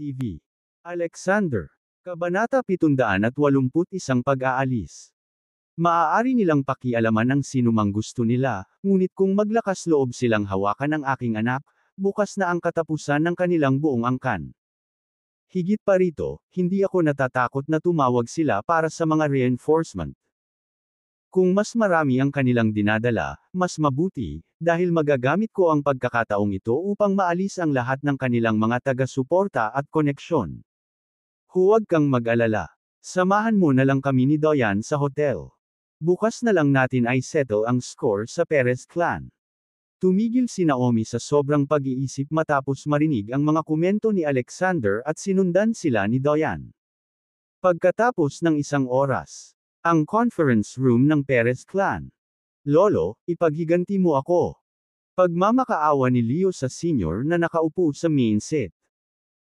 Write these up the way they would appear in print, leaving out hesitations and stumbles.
TV. Alexander. Kabanata 781 Pag-aalis. Maaari nilang pakialaman ang sinumang gusto nila, ngunit kung maglakas loob silang hawakan ang aking anak, bukas na ang katapusan ng kanilang buong angkan. Higit pa rito, hindi ako natatakot na tumawag sila para sa mga reinforcement. Kung mas marami ang kanilang dinadala, mas mabuti, dahil magagamit ko ang pagkakataong ito upang maalis ang lahat ng kanilang mga taga-suporta at koneksyon. Huwag kang mag-alala. Samahan mo na lang kami ni Doyan sa hotel. Bukas na lang natin ay settle ang score sa Perez clan. Tumigil si Naomi sa sobrang pag-iisip matapos marinig ang mga komento ni Alexander at sinundan sila ni Doyan. Pagkatapos ng isang oras, ang conference room ng Perez clan. Lolo, ipaghiganti mo ako. Pagmamakaawa ni Leo sa senior na nakaupo sa main seat.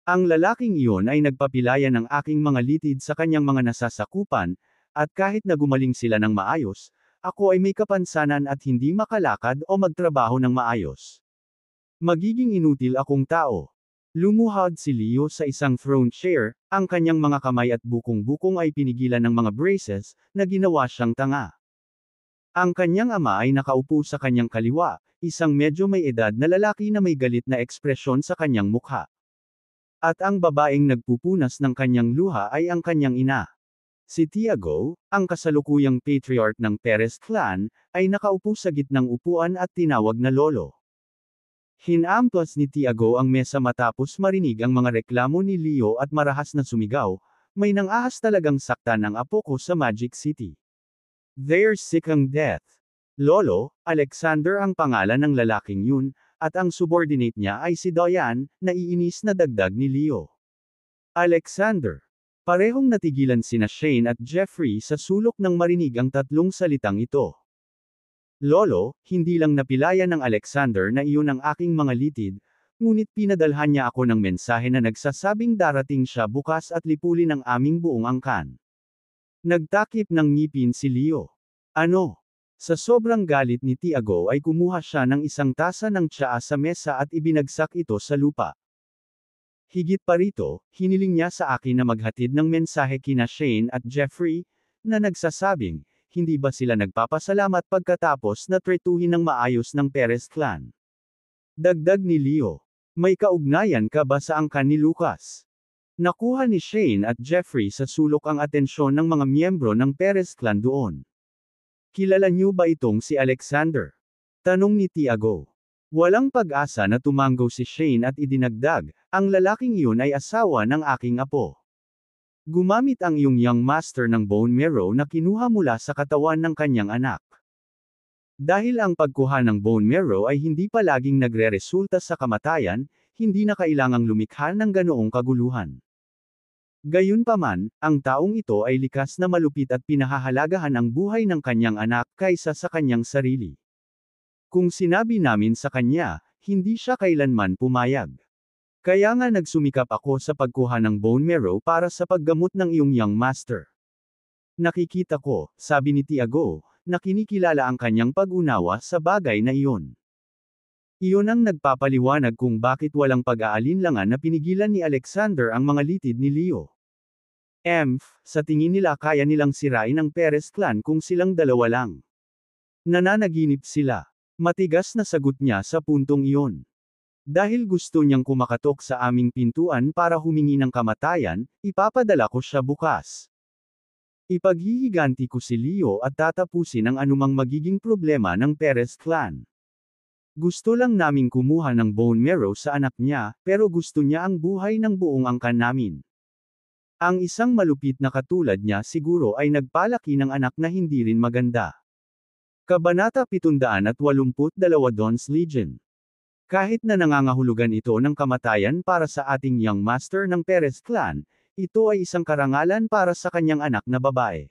Ang lalaking iyon ay nagpapilaya ng aking mga litid sa kanyang mga nasasakupan, at kahit na gumaling sila ng maayos, ako ay may kapansanan at hindi makalakad o magtrabaho ng maayos. Magiging inutil akong tao. Lumuhod si Leo sa isang throne chair, ang kanyang mga kamay at bukong-bukong ay pinigilan ng mga braces, na ginawa siyang tanga. Ang kanyang ama ay nakaupo sa kanyang kaliwa, isang medyo may edad na lalaki na may galit na ekspresyon sa kanyang mukha. At ang babaeng nagpupunas ng kanyang luha ay ang kanyang ina. Si Tiago, ang kasalukuyang patriarch ng Perez clan, ay nakaupo sa gitnang upuan at tinawag na lolo. Hinamplas ni Tiago ang mesa matapos marinig ang mga reklamo ni Leo at marahas na sumigaw, may nang-ahas talagang saktan ang apo ko sa Magic City. They're sick ang death. Lolo, Alexander ang pangalan ng lalaking yun, at ang subordinate niya ay si Doyan, naiinis na dagdag ni Leo. Alexander. Parehong natigilan sina Shane at Jeffrey sa sulok nang marinig ang tatlong salitang ito. Lolo, hindi lang napilaya ng Alexander na iyon ang aking mga litid, ngunit pinadalhan niya ako ng mensahe na nagsasabing darating siya bukas at lipulin ang aming buong angkan. Nagtakip ng ngipin si Leo. Ano? Sa sobrang galit ni Tiago ay kumuha siya ng isang tasa ng tsaa sa mesa at ibinagsak ito sa lupa. Higit pa rito, hiniling niya sa akin na maghatid ng mensahe kina Shane at Jeffrey, na nagsasabing, hindi ba sila nagpapasalamat pagkatapos na tretuhin ng maayos ng Perez clan? Dagdag ni Leo. May kaugnayan ka ba sa angkan ni Lucas? Nakuha ni Shane at Jeffrey sa sulok ang atensyon ng mga miyembro ng Perez clan doon. Kilala niyo ba itong si Alexander? Tanong ni Tiago. Walang pag-asa na tumanggo si Shane at idinagdag, ang lalaking iyon ay asawa ng aking apo. Gumamit ang iyong young master ng bone marrow na kinuha mula sa katawan ng kanyang anak. Dahil ang pagkuha ng bone marrow ay hindi palaging nagre-resulta sa kamatayan, hindi na kailangang lumikha ng ganoong kaguluhan. Gayunpaman, ang taong ito ay likas na malupit at pinahahalagahan ang buhay ng kanyang anak kaysa sa kanyang sarili. Kung sinabi namin sa kanya, hindi siya kailanman pumayag. Kaya nga nagsumikap ako sa pagkuha ng bone marrow para sa paggamot ng iyong young master. Nakikita ko, sabi ni Tiago, na kinikilala ang kanyang pag-unawa sa bagay na iyon. Iyon ang nagpapaliwanag kung bakit walang pag-aalinlangan na pinigilan ni Alexander ang mga litid ni Leo. Sa tingin nila kaya nilang sirain ang Perez clan kung silang dalawa lang. Nananaginip sila. Matigas na sagot niya sa puntong iyon. Dahil gusto niyang kumakatok sa aming pintuan para humingi ng kamatayan, ipapadala ko siya bukas. Ipaghihiganti ko si Leo at tatapusin ang anumang magiging problema ng Perez clan. Gusto lang naming kumuha ng bone marrow sa anak niya, pero gusto niya ang buhay ng buong angkan namin. Ang isang malupit na katulad niya siguro ay nagpalaki ng anak na hindi rin maganda. Kabanata 782 Don's Legion. Kahit na nangangahulugan ito ng kamatayan para sa ating young master ng Perez clan, ito ay isang karangalan para sa kanyang anak na babae.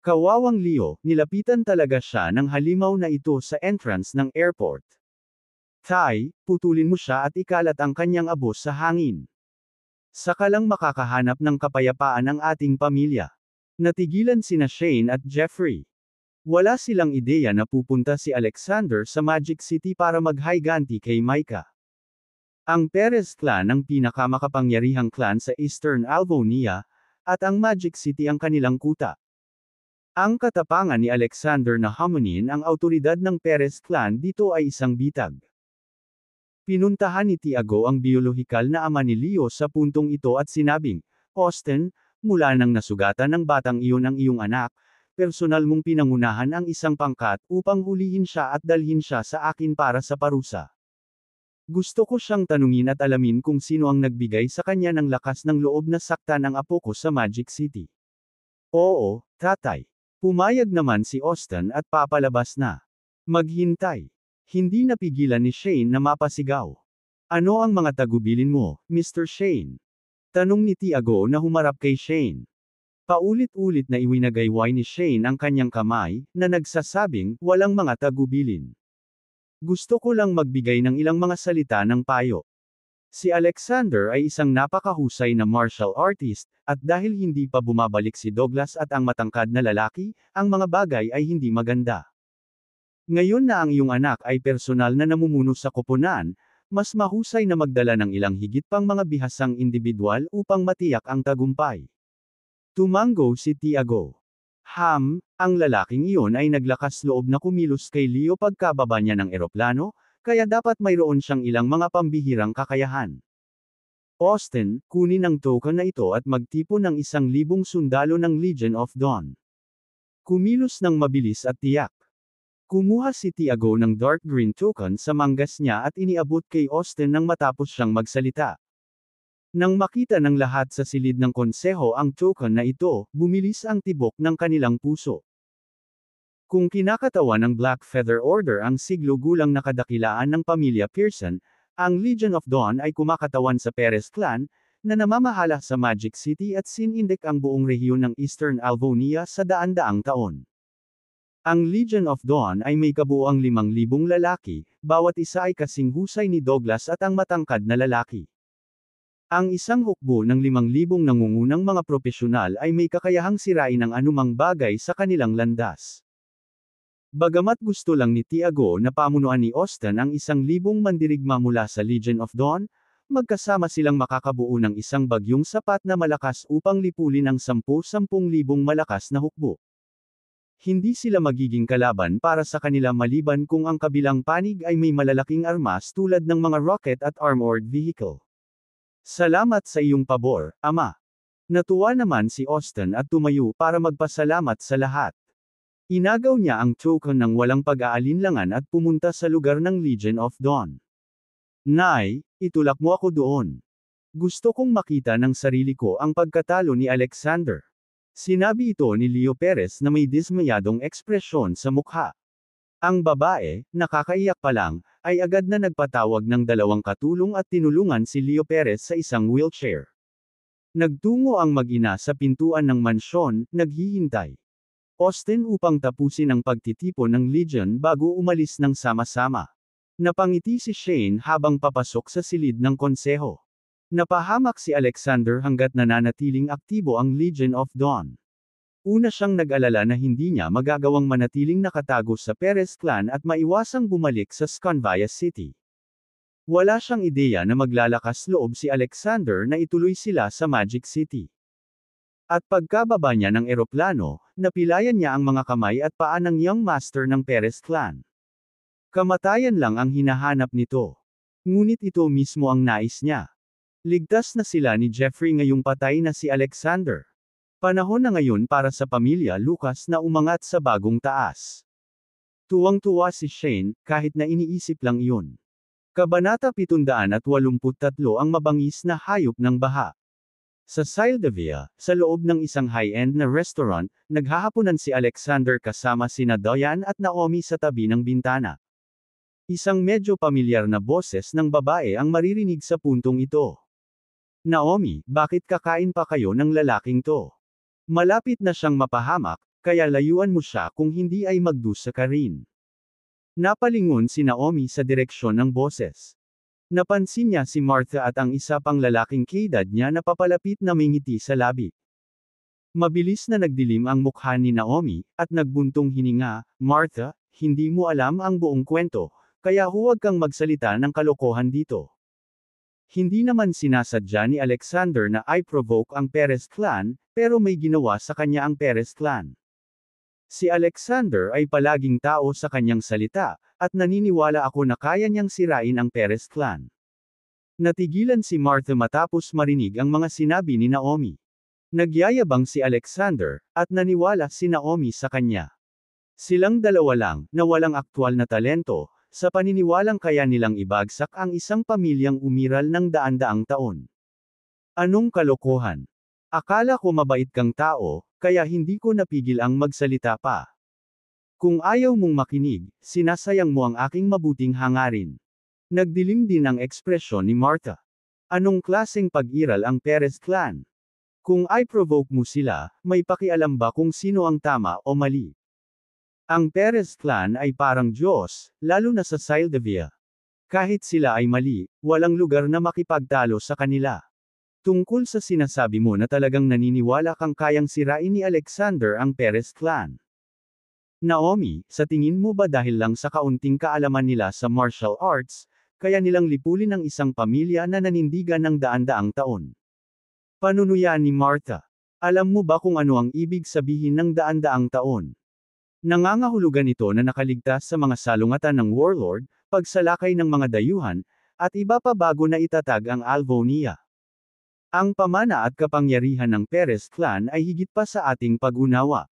Kawawang Leo, nilapitan talaga siya ng halimaw na ito sa entrance ng airport. Tay, putulin mo siya at ikalat ang kanyang abo sa hangin. Saka lang makakahanap ng kapayapaan ang ating pamilya. Natigilan sina Shane at Jeffrey. Wala silang ideya na pupunta si Alexander sa Magic City para maghiganti kay Micah. Ang Perez clan ang pinakamakapangyarihang clan sa Eastern Alvonia, at ang Magic City ang kanilang kuta. Ang katapangan ni Alexander na hamunin ang awtoridad ng Perez clan dito ay isang bitag. Pinuntahan ni Tiago ang biolohikal na ama ni Leo sa puntong ito at sinabing, Austin, mula nang nasugatan ng batang iyon ang iyong anak, personal mong pinangunahan ang isang pangkat upang hulihin siya at dalhin siya sa akin para sa parusa. Gusto ko siyang tanungin at alamin kung sino ang nagbigay sa kanya ng lakas ng loob na saktan ang apo ko sa Magic City. Oo, tatay. Pumayag naman si Austin at papalabas na. Maghintay. Hindi napigilan ni Shane na mapasigaw. Ano ang mga tagubilin mo, Mr. Shane? Tanong ni Tiago na humarap kay Shane. Paulit-ulit na iwinagayway ni Shane ang kanyang kamay, na nagsasabing, walang mga tagubilin. Gusto ko lang magbigay ng ilang mga salita ng payo. Si Alexander ay isang napakahusay na martial artist, at dahil hindi pa bumabalik si Douglas at ang matangkad na lalaki, ang mga bagay ay hindi maganda. Ngayon na ang iyong anak ay personal na namumuno sa koponan, mas mahusay na magdala ng ilang higit pang mga bihasang individual upang matiyak ang tagumpay. Tumango si Tiago. Ang lalaking iyon ay naglakas loob na kumilos kay Leo pagkababa niya ng eroplano, kaya dapat mayroon siyang ilang mga pambihirang kakayahan. Austin, kunin ang token na ito at magtipon ng 1,000 sundalo ng Legion of Dawn. Kumilos ng mabilis at tiyak. Kumuha si Tiago ng dark green token sa manggas niya at iniabot kay Austin nang matapos siyang magsalita. Nang makita ng lahat sa silid ng konseho ang token na ito, bumilis ang tibok ng kanilang puso. Kung kinakatawan ng Black Feather Order ang siglo gulang na kadakilaan ng pamilya Pearson, ang Legion of Dawn ay kumakatawan sa Perez clan, na namamahala sa Magic City at sinindik ang buong rehiyon ng Eastern Alvonia sa daan-daang taon. Ang Legion of Dawn ay may kabuuang 5,000 lalaki, bawat isa ay kasing husay ni Douglas at ang matangkad na lalaki. Ang isang hukbo ng 5,000 nangungunang mga propesyonal ay may kakayahang sirain ang anumang bagay sa kanilang landas. Bagamat gusto lang ni Tiago na pamunuan ni Austin ang 1,000 mandirigma mula sa Legion of Dawn, magkasama silang makakabuo ng isang bagyong sapat na malakas upang lipulin ang 10,000 malakas na hukbo. Hindi sila magiging kalaban para sa kanila maliban kung ang kabilang panig ay may malalaking armas tulad ng mga rocket at armored vehicle. Salamat sa iyong pabor, Ama. Natuwa naman si Austin at tumayo para magpasalamat sa lahat. Inagaw niya ang token ng walang pag-aalinlangan at pumunta sa lugar ng Legion of Dawn. Nay, itulak mo ako doon. Gusto kong makita ng sarili ko ang pagkatalo ni Alexander. Sinabi ito ni Leo Perez na may dismayadong ekspresyon sa mukha. Ang babae, nakakaiyak pa lang, ay agad na nagpatawag ng 2 katulong at tinulungan si Leo Perez sa isang wheelchair. Nagtungo ang mag-ina sa pintuan ng mansyon, naghihintay. Austin upang tapusin ang pagtitipon ng Legion bago umalis ng sama-sama. Napangiti si Shane habang papasok sa silid ng konseho. Napahamak si Alexander hanggat nananatiling aktibo ang Legion of Dawn. Una siyang nag-alala na hindi niya magagawang manatiling nakatago sa Perez clan at maiwasang bumalik sa Scanvia City. Wala siyang ideya na maglalakas loob si Alexander na ituloy sila sa Magic City. At pagkababa niya ng eroplano, napilayan niya ang mga kamay at paa ng young master ng Perez clan. Kamatayan lang ang hinahanap nito. Ngunit ito mismo ang nais niya. Ligtas na sila ni Jeffrey ngayong patay na si Alexander. Panahon na ngayon para sa pamilya Lucas na umangat sa bagong taas. Tuwang-tuwa si Shane, kahit na iniisip lang iyon. Kabanata 783 ang mabangis na hayop ng baha. Sa Sildavia, sa loob ng isang high-end na restaurant, naghahaponan si Alexander kasama sina Diane at Naomi sa tabi ng bintana. Isang medyo pamilyar na boses ng babae ang maririnig sa puntong ito. Naomi, bakit kakain pa kayo ng lalaking to? Malapit na siyang mapahamak, kaya layuan mo siya kung hindi ay magdusa ka rin. Napalingon si Naomi sa direksyon ng boses. Napansin niya si Martha at ang isa pang lalaking kaedad niya na papalapit na may ngiti sa labi. Mabilis na nagdilim ang mukha ni Naomi, at nagbuntong hininga, Martha, hindi mo alam ang buong kwento, kaya huwag kang magsalita ng kalokohan dito. Hindi naman sinasadya ni Alexander na i-provoke ang Perez clan, pero may ginawa sa kanya ang Perez clan. Si Alexander ay palaging tao sa kanyang salita, at naniniwala ako na kaya niyang sirain ang Perez clan. Natigilan si Martha matapos marinig ang mga sinabi ni Naomi. Nagyayabang si Alexander, at naniwala si Naomi sa kanya. Silang dalawa lang, na walang aktwal na talento, sa paniniwalang kaya nilang ibagsak ang isang pamilyang umiral ng daan-daang taon. Anong kalokohan? Akala ko mabait kang tao, kaya hindi ko napigil ang magsalita pa. Kung ayaw mong makinig, sinasayang mo ang aking mabuting hangarin. Nagdilim din ang ekspresyon ni Martha. Anong klaseng pag-iral ang Perez clan? Kung i-provoke mo sila, may pakialam ba kung sino ang tama o mali? Ang Perez clan ay parang Diyos, lalo na sa Sildavia. Kahit sila ay mali, walang lugar na makipagtalo sa kanila. Tungkol sa sinasabi mo na talagang naniniwala kang kayang sirain ni Alexander ang Perez clan. Naomi, sa tingin mo ba dahil lang sa kaunting kaalaman nila sa martial arts, kaya nilang lipulin ang isang pamilya na nanindigan ng daan-daang taon? Panunuya ni Martha. Alam mo ba kung ano ang ibig sabihin ng daan-daang taon? Nangangahulugan ito na nakaligtas sa mga salungatan ng warlord, pagsalakay ng mga dayuhan, at iba pa bago na itatag ang Alvonia. Ang pamana at kapangyarihan ng Perez clan ay higit pa sa ating pag-unawa.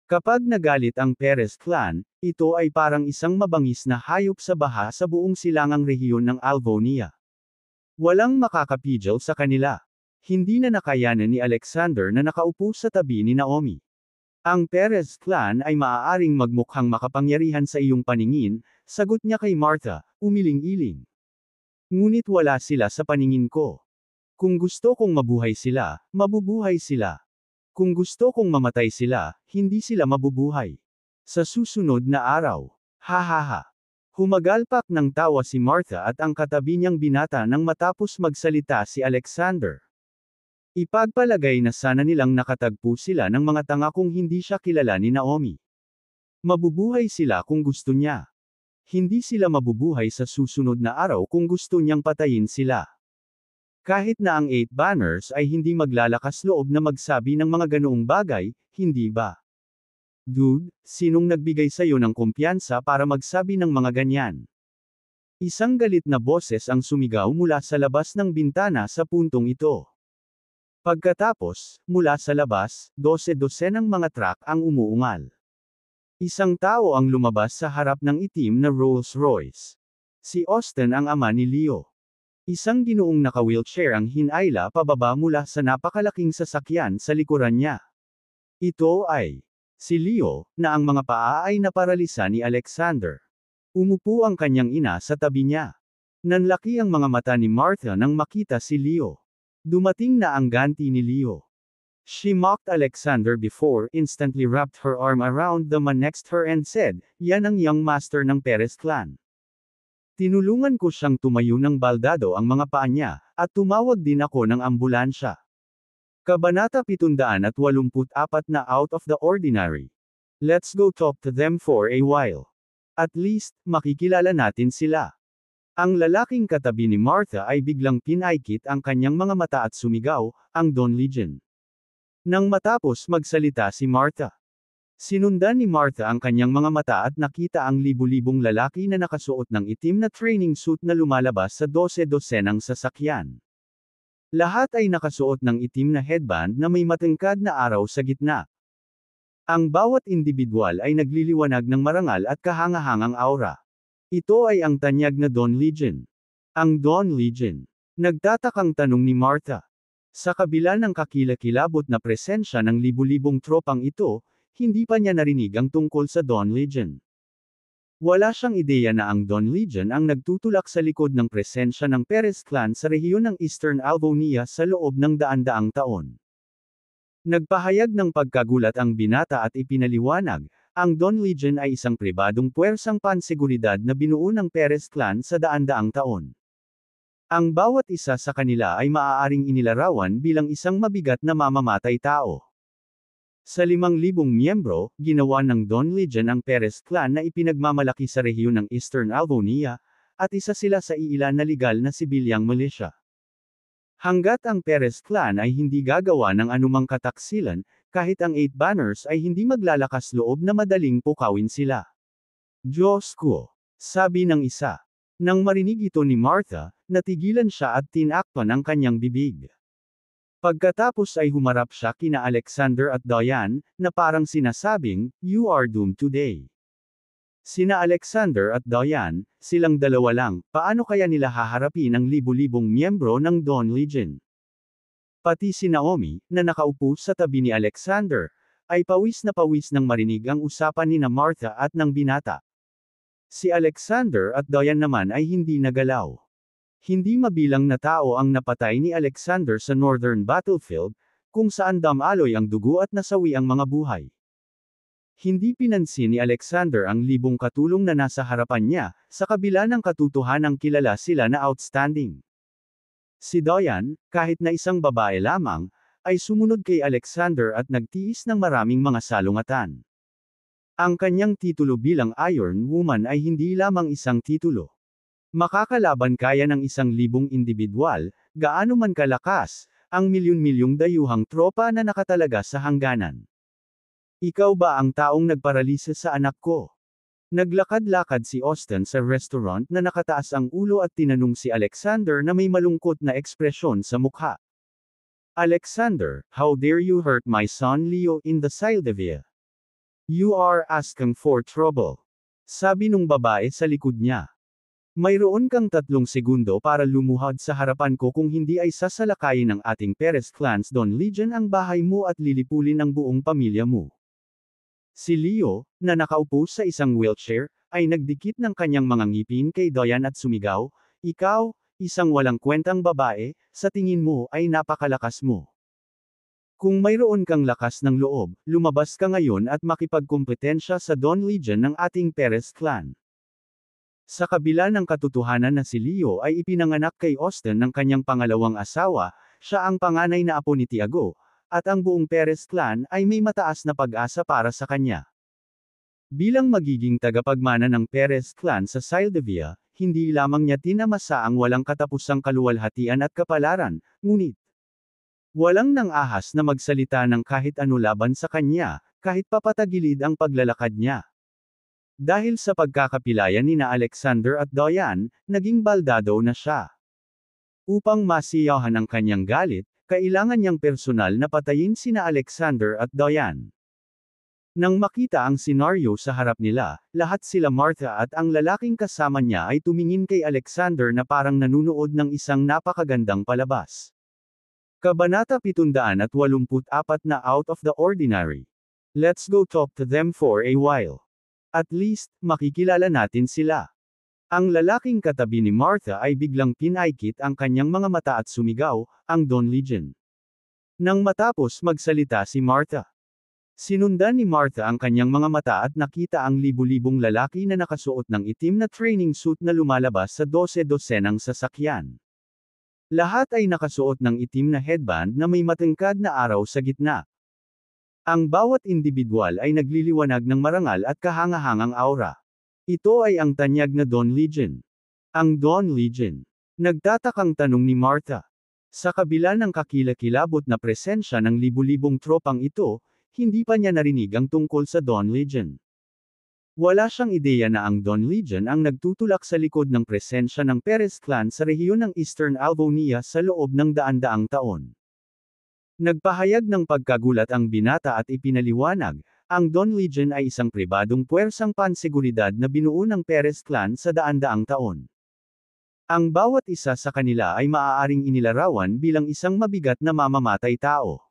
Kapag nagalit ang Perez clan, ito ay parang isang mabangis na hayop sa baha sa buong silangang rehiyon ng Alvonia. Walang makakapigil sa kanila. Hindi na nakayanan ni Alexander na nakaupo sa tabi ni Naomi. Ang Perez clan ay maaaring magmukhang makapangyarihan sa iyong paningin, sagot niya kay Martha, umiling-iling. Ngunit wala sila sa paningin ko. Kung gusto kong mabuhay sila, mabubuhay sila. Kung gusto kong mamatay sila, hindi sila mabubuhay. Sa susunod na araw, hahaha. Humagalpak ng tawa si Martha at ang katabi niyang binata nang matapos magsalita si Alexander. Ipagpalagay na sana nilang nakatagpo sila ng mga tanga kung hindi siya kilala ni Naomi. Mabubuhay sila kung gusto niya. Hindi sila mabubuhay sa susunod na araw kung gusto niyang patayin sila. Kahit na ang 8 banners ay hindi maglalakas loob na magsabi ng mga ganoong bagay, hindi ba? Dude, sinong nagbigay sa'yo ng kumpiyansa para magsabi ng mga ganyan? Isang galit na boses ang sumigaw mula sa labas ng bintana sa puntong ito. Pagkatapos, mula sa labas, 12-dosenang mga truck ang umuungal. Isang tao ang lumabas sa harap ng itim na Rolls-Royce. Si Austin ang ama ni Leo. Isang ginoong naka-wheelchair ang hinayla pababa mula sa napakalaking sasakyan sa likuran niya. Ito ay si Leo, na ang mga paa ay naparalisa ni Alexander. Umupo ang kanyang ina sa tabi niya. Nanlaki ang mga mata ni Martha nang makita si Leo. Dumating na ang ganti ni Leo. She mocked Alexander before instantly wrapped her arm around the man next her and said, "Yan ang young master ng Perez clan." Tinulungan ko siyang tumayo ng baldado ang mga paa niya, at tumawag din ako ng ambulansya. Kabanata 784 na Out of the Ordinary. Let's go talk to them for a while. At least, makikilala natin sila. Ang lalaking katabi ni Martha ay biglang pinaikit ang kanyang mga mata at sumigaw, ang Don Legion. Nang matapos magsalita si Martha. Sinundan ni Martha ang kanyang mga mata at nakita ang libu-libong lalaki na nakasuot ng itim na training suit na lumalabas sa 12-dosenang sasakyan. Lahat ay nakasuot ng itim na headband na may matangkad na araw sa gitna. Ang bawat individual ay nagliliwanag ng marangal at kahangahangang aura. Ito ay ang tanyag na Don Legion. Ang Don Legion. Nagtatakang tanong ni Martha. Sa kabila ng kakilakilabot na presensya ng libu-libong tropang ito, hindi pa niya narinig ang tungkol sa Don Legion. Wala siyang ideya na ang Don Legion ang nagtutulak sa likod ng presensya ng Perez clan sa rehiyon ng Eastern Alvonia sa loob ng daan-daang taon. Nagpahayag ng pagkagulat ang binata at ipinaliwanag, ang Don Legion ay isang pribadong puwersang panseguridad na binuo ng Perez clan sa daan-daang taon. Ang bawat isa sa kanila ay maaaring inilarawan bilang isang mabigat na mamamatay tao. Sa 5,000 miyembro, ginawa ng Don Legion ang Perez clan na ipinagmamalaki sa rehiyon ng Eastern Alvonia, at isa sila sa iilan na legal na sibilyang militia. Hanggat ang Perez clan ay hindi gagawa ng anumang kataksilan, kahit ang 8 banners ay hindi maglalakas loob na madaling pukawin sila. Diyos ko, sabi ng isa. Nang marinig ito ni Martha, natigilan siya at tinakpan ang kanyang bibig. Pagkatapos ay humarap siya kina Alexander at Diane, na parang sinasabing, "You are doomed today." Sina Alexander at Diane, silang dalawa lang, paano kaya nila haharapin ang libu-libong miyembro ng Dawn Legion? Pati si Naomi, na nakaupo sa tabi ni Alexander, ay pawis na pawis nang marinig ang usapan ni na Martha at ng binata. Si Alexander at Diane naman ay hindi nagalaw. Hindi mabilang na tao ang napatay ni Alexander sa Northern Battlefield, kung saan damaloy ang dugo at nasawi ang mga buhay. Hindi pinansin ni Alexander ang libong katulong na nasa harapan niya, sa kabila ng katotohanang kilala sila na outstanding. Si Diane, kahit na isang babae lamang, ay sumunod kay Alexander at nagtiis ng maraming mga salungatan. Ang kanyang titulo bilang Iron Woman ay hindi lamang isang titulo. Makakalaban kaya ng 1,000 individual, gaano man kalakas, ang milyon-milyong dayuhang tropa na nakatalaga sa hangganan. Ikaw ba ang taong nagparalisa sa anak ko? Naglakad-lakad si Austin sa restaurant na nakataas ang ulo at tinanong si Alexander na may malungkot na ekspresyon sa mukha. Alexander, how dare you hurt my son Leo in the Sildavia? You are asking for trouble. Sabi nung babae sa likod niya. Mayroon kang 3 segundo para lumuhad sa harapan ko kung hindi ay sasalakayin ng ating Perez Clans Dawn Legion ang bahay mo at lilipulin ang buong pamilya mo. Si Leo, na nakaupo sa isang wheelchair, ay nagdikit ng kanyang mga ngipin kay Diane at sumigaw, "Ikaw, isang walang kwentang babae, sa tingin mo ay napakalakas mo. Kung mayroon kang lakas ng loob, lumabas ka ngayon at makipagkumpetensya sa Dawn Legion ng ating Perez clan." Sa kabila ng katotohanan na si Leo ay ipinanganak kay Austin ng kanyang pangalawang asawa, siya ang panganay na apo ni Tiago, at ang buong Perez clan ay may mataas na pag-asa para sa kanya. Bilang magiging tagapagmana ng Perez clan sa Sildavia, hindi lamang niya tinamasa ang walang katapusang kaluwalhatian at kapalaran, ngunit walang nang ahas na magsalita ng kahit ano laban sa kanya, kahit papatagilid ang paglalakad niya. Dahil sa pagkakapilayan ni na Alexander at Diane, naging baldado na siya. Upang masiyahan ang kanyang galit, kailangan niyang personal na patayin sina Alexander at Diane. Nang makita ang senaryo sa harap nila, lahat sila Martha at ang lalaking kasama niya ay tumingin kay Alexander na parang nanunood ng isang napakagandang palabas. Kabanata 784 na Out of the Ordinary. Let's go talk to them for a while. At least, makikilala natin sila. Ang lalaking katabi ni Martha ay biglang pinaikit ang kanyang mga mata at sumigaw, "Ang Dawn Legion." Nang matapos magsalita si Martha, sinundan ni Martha ang kanyang mga mata at nakita ang libu-libong lalaki na nakasuot ng itim na training suit na lumalabas sa 12-dosenang sasakyan. Lahat ay nakasuot ng itim na headband na may matangkad na araw sa gitna. Ang bawat individual ay nagliliwanag ng marangal at kahangahangang aura. Ito ay ang tanyag na Dawn Legion. Ang Dawn Legion. Nagtatakang tanong ni Martha. Sa kabila ng kakilakilabot na presensya ng libu-libong tropang ito, hindi pa niya narinig ang tungkol sa Dawn Legion. Wala siyang ideya na ang Dawn Legion ang nagtutulak sa likod ng presensya ng Perez clan sa rehiyon ng Eastern Albonia sa loob ng daan-daang taon. Nagpahayag ng pagkagulat ang binata at ipinaliwanag, ang Dawn Legion ay isang pribadong puwersang panseguridad na binuo ng Perez clan sa daan-daang taon. Ang bawat isa sa kanila ay maaaring inilarawan bilang isang mabigat na mamamatay tao.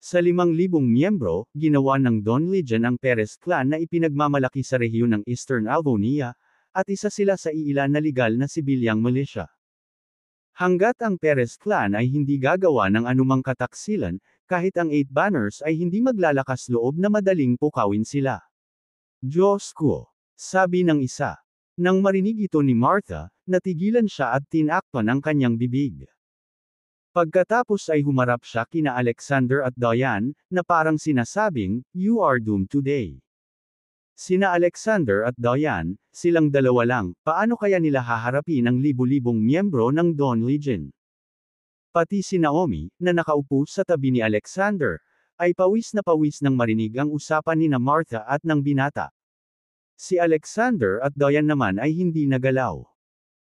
Sa 5,000 miyembro, ginawa ng Dawn Legion ang Perez clan na ipinagmamalaki sa rehiyon ng Eastern Albonia, at isa sila sa iilan na legal na sibilyang militia. Hanggat ang Perez clan ay hindi gagawa ng anumang kataksilan, kahit ang 8 banners ay hindi maglalakas loob na madaling pukawin sila. Diyos ko, sabi ng isa. Nang marinig ito ni Martha, natigilan siya at tinakpan ang kanyang bibig. Pagkatapos ay humarap siya kina Alexander at Diane, na parang sinasabing, "You are doomed today." Sina Alexander at Diane, silang dalawa lang, paano kaya nila haharapin ang libu-libong miyembro ng Dawn Legion? Pati si Naomi, na nakaupo sa tabi ni Alexander, ay pawis na pawis nang marinig ang usapan ni Martha at ng binata. Si Alexander at Diane naman ay hindi nagalaw.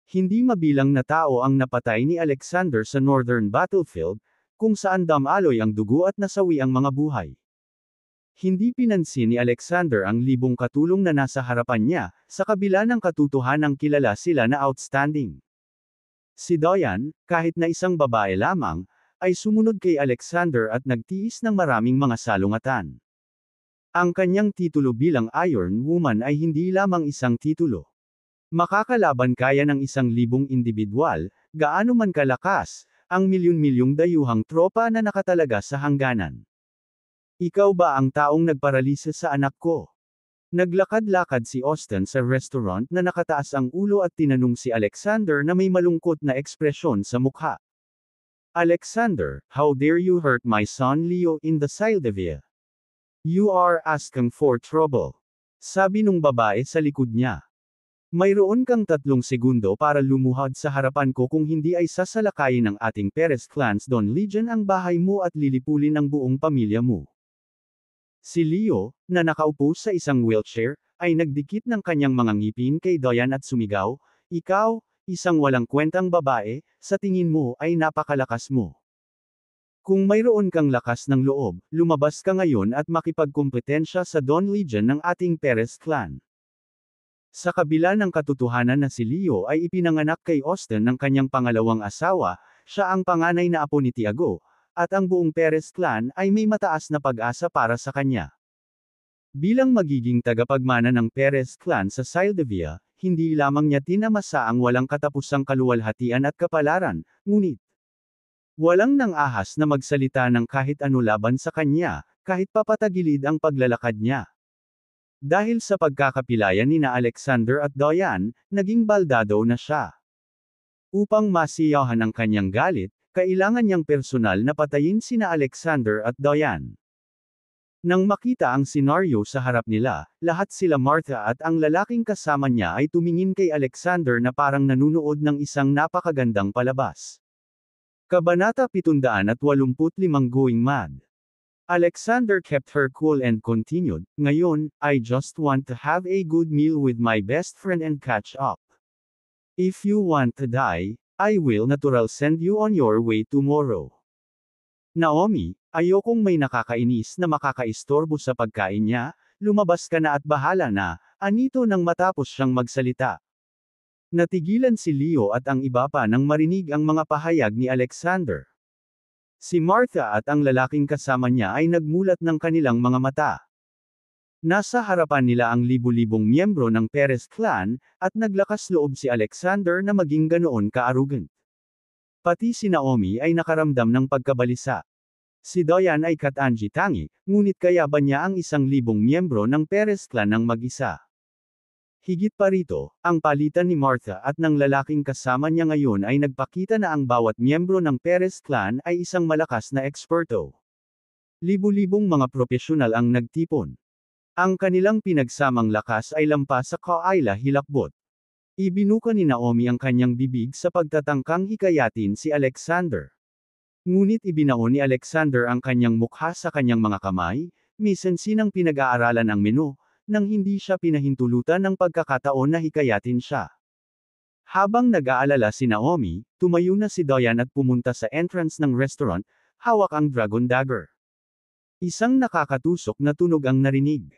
Hindi mabilang na tao ang napatay ni Alexander sa Northern Battlefield, kung saan damaloy ang dugo at nasawi ang mga buhay. Hindi pinansin ni Alexander ang libong katulong na nasa harapan niya, sa kabila ng katotohanang kilala sila na outstanding. Si Diane, kahit na isang babae lamang, ay sumunod kay Alexander at nagtiis ng maraming mga salungatan. Ang kanyang titulo bilang Iron Woman ay hindi lamang isang titulo. Makakalaban kaya ng 1,000 individual, gaano man kalakas, ang milyon-milyong dayuhang tropa na nakatalaga sa hangganan. Ikaw ba ang taong nagparalisa sa anak ko? Naglakad-lakad si Austin sa restaurant na nakataas ang ulo at tinanong si Alexander na may malungkot na ekspresyon sa mukha. Alexander, how dare you hurt my son Leo in the Sildavia? You are asking for trouble. Sabi nung babae sa likod niya. Mayroon kang 3 segundo para lumuhad sa harapan ko kung hindi ay sasalakayin ng ating Perez Clans Dawn Legion ang bahay mo at lilipulin ang buong pamilya mo. Si Leo, na nakaupo sa isang wheelchair, ay nagdikit ng kanyang mga ngipin kay Diane at sumigaw, "Ikaw, isang walang kwentang babae, sa tingin mo ay napakalakas mo. Kung mayroon kang lakas ng loob, lumabas ka ngayon at makipagkompetensya sa Dawn Legion ng ating Perez Clan." Sa kabila ng katotohanan na si Leo ay ipinanganak kay Austin ng kanyang pangalawang asawa, siya ang panganay na apo ni Tiago, at ang buong Perez Clan ay may mataas na pag-asa para sa kanya. Bilang magiging tagapagmana ng Perez Clan sa Sildavia, hindi lamang niya tinamasa ang walang katapusang kaluwalhatian at kapalaran, ngunit walang nang-ahas na magsalita ng kahit ano laban sa kanya, kahit papatagilid ang paglalakad niya. Dahil sa pagkakapilayan ni Alexander at Diane, naging baldado na siya. Upang masiyahan ang kanyang galit, kailangan niyang personal na patayin sina Alexander at Diane. Nang makita ang senaryo sa harap nila, lahat sila Martha at ang lalaking kasama niya ay tumingin kay Alexander na parang nanunood ng isang napakagandang palabas. Kabanata 785 Going Mad. Alexander kept her cool and continued, "Ngayon, I just want to have a good meal with my best friend and catch up. If you want to die, I will natural send you on your way tomorrow." Naomi, ayokong may nakakainis na makakaistorbo sa pagkain niya, lumabas ka na at bahala na, anito nang matapos siyang magsalita. Natigilan si Leo at ang iba pa nang marinig ang mga pahayag ni Alexander. Si Martha at ang lalaking kasama niya ay nagmulat ng kanilang mga mata. Nasa harapan nila ang libu-libong miyembro ng Perez Clan, at naglakas loob si Alexander na maging ganoon ka-arrogant. Pati si Naomi ay nakaramdam ng pagkabalisa. Si Diane ay katangi-tangi, ngunit kaya ba niya ang 1,000 miyembro ng Perez Clan ng mag-isa? Higit pa rito, ang palitan ni Martha at ng lalaking kasama niya ngayon ay nagpakita na ang bawat miyembro ng Perez Clan ay isang malakas na eksperto. Libu-libong mga profesional ang nagtipon. Ang kanilang pinagsamang lakas ay lampas sa kaila hilakbot. Ibinuka ni Naomi ang kanyang bibig sa pagtatangkang hikayatin si Alexander. Ngunit ibinaon ni Alexander ang kanyang mukha sa kanyang mga kamay, misensinang pinag-aaralan ang menu, nang hindi siya pinahintulutan ng pagkakataon na hikayatin siya. Habang nag-aalala si Naomi, tumayo na si Diane at pumunta sa entrance ng restaurant, hawak ang dragon dagger. Isang nakakatusok na tunog ang narinig.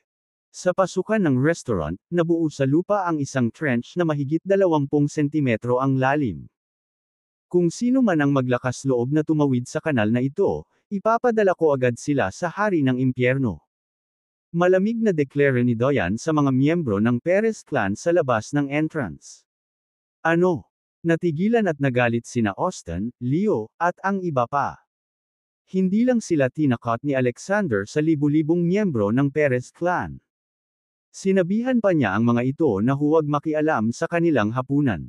Sa pasukan ng restaurant, nabuo sa lupa ang isang trench na mahigit 20 sentimetro ang lalim. Kung sino man ang maglakas loob na tumawid sa kanal na ito, ipapadala ko agad sila sa hari ng impyerno. Malamig na deklara ni Diane sa mga miyembro ng Perez Clan sa labas ng entrance. Ano? Natigilan at nagalit sina Austin, Leo, at ang iba pa. Hindi lang sila tinakot ni Alexander sa libu-libong miyembro ng Perez Clan. Sinabihan pa niya ang mga ito na huwag makialam sa kanilang hapunan.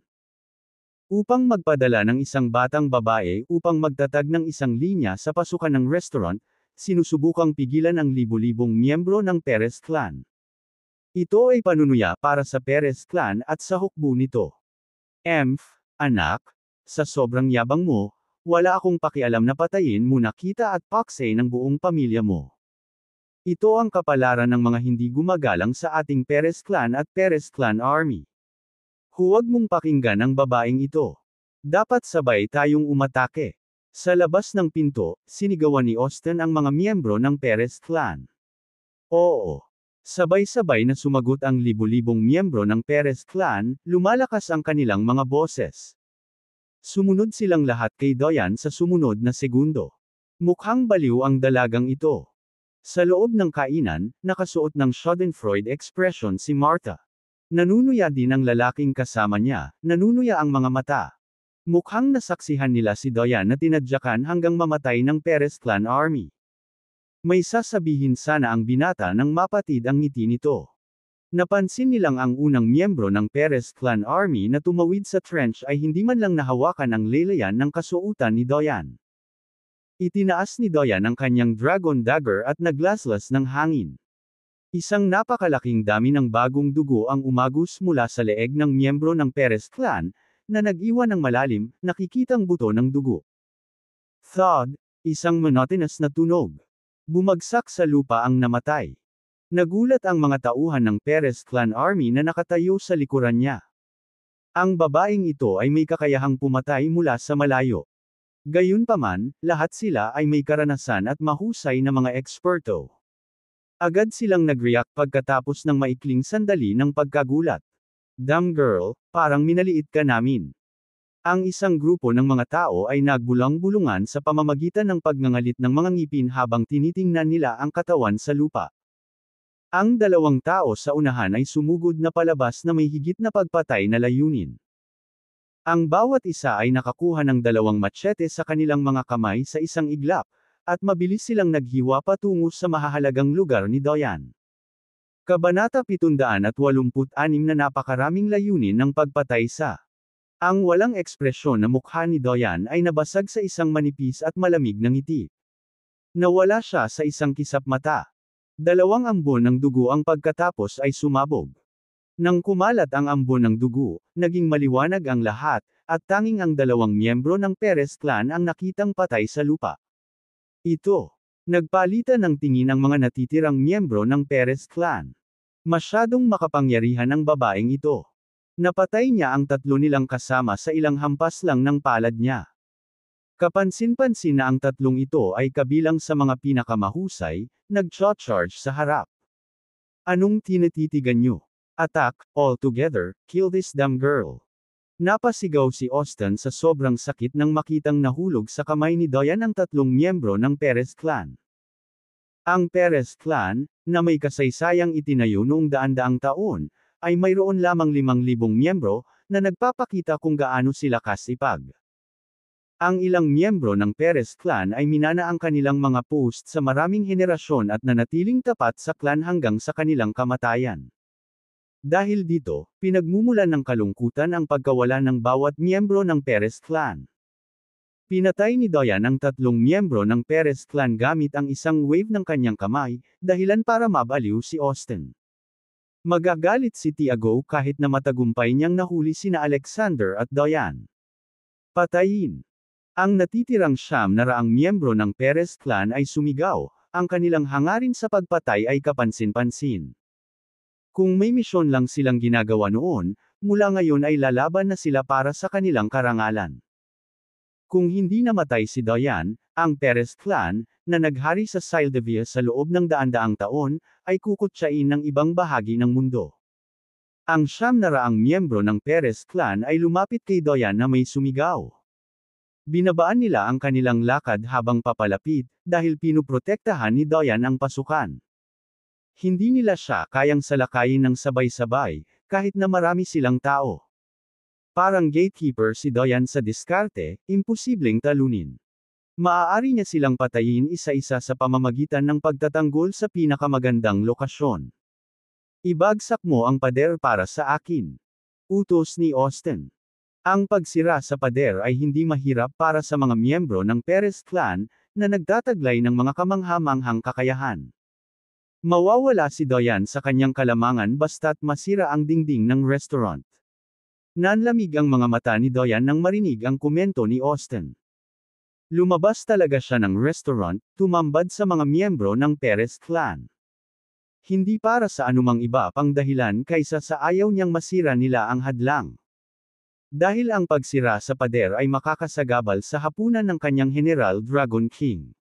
Upang magpadala ng isang batang babae upang magtatag ng isang linya sa pasukan ng restaurant, sinusubukang pigilan ang libu-libong miyembro ng Perez Clan. Ito ay panunuya para sa Perez clan at sa hukbo nito. Anak, sa sobrang yabang mo, wala akong pakialam na patayin muna kita at pakse ng buong pamilya mo. Ito ang kapalaran ng mga hindi gumagalang sa ating Perez clan at Perez clan army. Huwag mong pakinggan ang babaeng ito. Dapat sabay tayong umatake. Sa labas ng pinto, sinigawan ni Austin ang mga miyembro ng Perez clan. Oo. Sabay-sabay na sumagot ang libu-libong miyembro ng Perez clan, lumalakas ang kanilang mga boses. Sumunod silang lahat kay Doyan sa sumunod na segundo. Mukhang baliw ang dalagang ito. Sa loob ng kainan, nakasuot ng schadenfreude expression si Martha. Nanunuya din ang lalaking kasama niya, nanunuya ang mga mata. Mukhang nasaksihan nila si Doyan na tinadyakan hanggang mamatay ng Perez clan army. May sasabihin sana ang binata nang mapatid ang ngiti nito. Napansin nilang ang unang miyembro ng Perez clan army na tumawid sa trench ay hindi man lang nahawakan ang lelayan ng kasuotan ni Doyan. Itinaas ni Doyan ang kanyang dragon dagger at naglaslas ng hangin. Isang napakalaking dami ng bagong dugo ang umagos mula sa leeg ng miyembro ng Perez clan, na nag-iwan ng malalim, nakikitang buto ng dugo. Thud, isang monotonous na tunog. Bumagsak sa lupa ang namatay. Nagulat ang mga tauhan ng Perez clan army na nakatayo sa likuran niya. Ang babaeng ito ay may kakayahang pumatay mula sa malayo. Gayunpaman, lahat sila ay may karanasan at mahusay na mga eksperto. Agad silang nag-react pagkatapos ng maikling sandali ng pagkagulat. Damn girl, parang minaliit ka namin. Ang isang grupo ng mga tao ay nagbulang-bulungan sa pamamagitan ng pagngangalit ng mga ngipin habang tinitingnan nila ang katawan sa lupa. Ang dalawang tao sa unahan ay sumugod na palabas na may higit na pagpatay na layunin. Ang bawat isa ay nakakuha ng dalawang machete sa kanilang mga kamay sa isang iglap, at mabilis silang naghiwa patungo sa mahahalagang lugar ni Doyan. Kabanata 786 na napakaraming layunin ng pagpatay sa. Ang walang ekspresyon na mukha ni Doyan ay nabasag sa isang manipis at malamig na ngiti. Nawala siya sa isang kisap mata. Dalawang ambon ng dugo ang pagkatapos ay sumabog. Nang kumalat ang ambon ng dugo, naging maliwanag ang lahat, at tanging ang dalawang miyembro ng Perez clan ang nakitang patay sa lupa. Ito. Nagpalitan ng tingin ang mga natitirang miyembro ng Perez clan. Masyadong makapangyarihan ang babaeng ito. Napatay niya ang tatlo nilang kasama sa ilang hampas lang ng palad niya. Kapansin-pansin na ang tatlong ito ay kabilang sa mga pinakamahusay, nag-charge sa harap. Anong tinatitigan nyo? Attack, all together, kill this damn girl. Napasigaw si Austin sa sobrang sakit nang makitang nahulog sa kamay ni Doyan ang tatlong miyembro ng Perez clan. Ang Perez clan, na may kasaysayang itinayo noong daan-daang taon, ay mayroon lamang 5,000 miyembro, na nagpapakita kung gaano sila kasipag. Ang ilang miyembro ng Perez clan ay minana ang kanilang mga post sa maraming henerasyon at nanatiling tapat sa clan hanggang sa kanilang kamatayan. Dahil dito, pinagmumulan ng kalungkutan ang pagkawala ng bawat miyembro ng Perez clan. Pinatay ni Doyan ang tatlong miyembro ng Perez clan gamit ang isang wave ng kanyang kamay, dahilan para mabaliw si Austin. Magagalit si Tiago kahit na matagumpay niyang nahuli sina Alexander at Doyan. Patayin. Ang natitirang 900 miyembro ng Perez clan ay sumigaw, ang kanilang hangarin sa pagpatay ay kapansin-pansin. Kung may misyon lang silang ginagawa noon, mula ngayon ay lalaban na sila para sa kanilang karangalan. Kung hindi namatay si Doyan, ang Perez clan, na naghari sa Sildavia sa loob ng daan-daang taon, ay kukutsain ng ibang bahagi ng mundo. Ang 900 miyembro ng Perez clan ay lumapit kay Doyan na may sumigaw. Binabaan nila ang kanilang lakad habang papalapit, dahil pinuprotektahan ni Doyan ang pasukan. Hindi nila siya kayang salakayin ng sabay-sabay, kahit na marami silang tao. Parang gatekeeper si Doyan sa diskarte, imposibleng talunin. Maaari niya silang patayin isa-isa sa pamamagitan ng pagtatanggol sa pinakamagandang lokasyon. Ibagsak mo ang pader para sa akin. Utos ni Austin. Ang pagsira sa pader ay hindi mahirap para sa mga miyembro ng Perez clan, na nagtataglay ng mga kamangha-manghang kakayahan. Mawawala si Doyan sa kanyang kalamangan basta't masira ang dingding ng restaurant. Nanlamig ang mga mata ni Doyan nang marinig ang komento ni Austin. Lumabas talaga siya ng restaurant, tumambad sa mga miyembro ng Perez clan. Hindi para sa anumang iba pang dahilan kaysa sa ayaw niyang masira nila ang hadlang. Dahil ang pagsira sa pader ay makakasagabal sa hapunan ng kanyang General Dragon King.